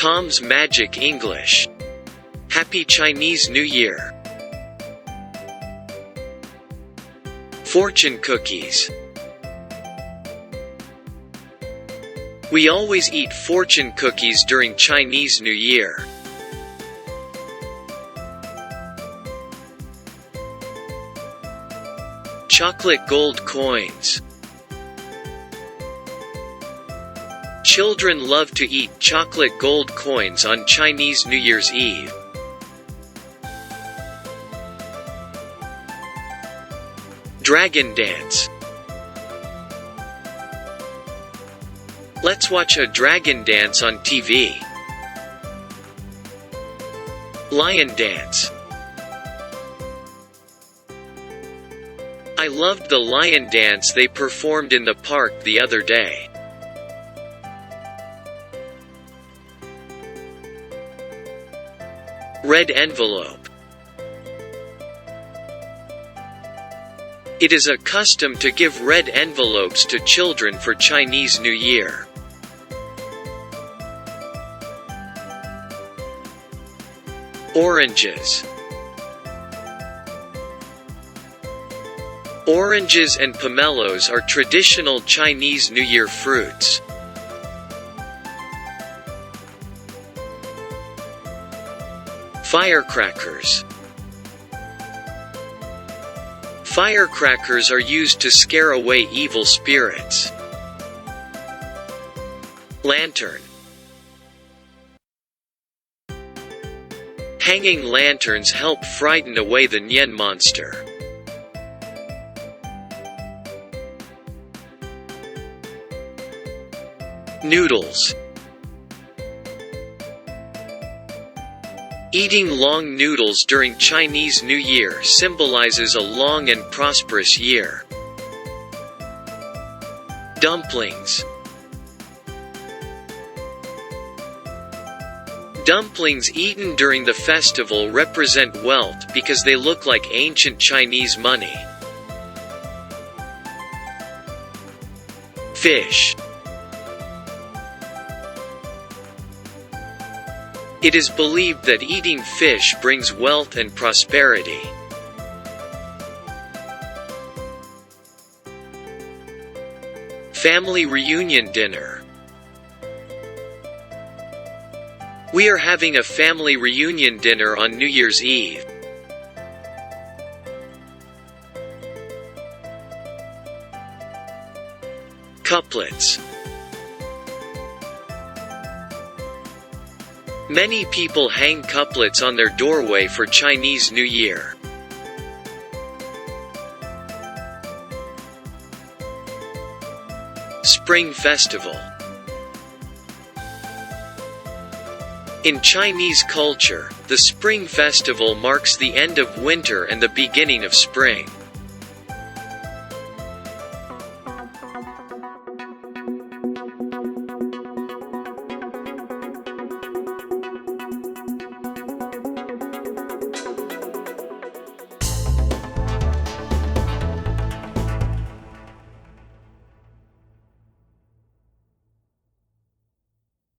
Tom's Magic English. Happy Chinese New Year. Fortune cookies. We always eat fortune cookies during Chinese New Year. Chocolate gold coins. Children love to eat chocolate gold coins on Chinese New Year's Eve. Dragon dance. Let's watch a dragon dance on TV. Lion dance. I loved the lion dance they performed in the park the other day. Red envelope. It is a custom to give red envelopes to children for Chinese New Year. Oranges. Oranges and pomelos are traditional Chinese New Year fruits. Firecrackers. Firecrackers are used to scare away evil spirits. Lantern. Hanging lanterns help frighten away the Nian monster. Noodles. Eating long noodles during Chinese New Year symbolizes a long and prosperous year. Dumplings. Dumplings eaten during the festival represent wealth because they look like ancient Chinese money. Fish. It is believed that eating fish brings wealth and prosperity. Family reunion dinner. We are having a family reunion dinner on New Year's Eve. Couplets. Many people hang couplets on their doorway for Chinese New Year. Spring Festival. In Chinese culture, the Spring Festival marks the end of winter and the beginning of spring.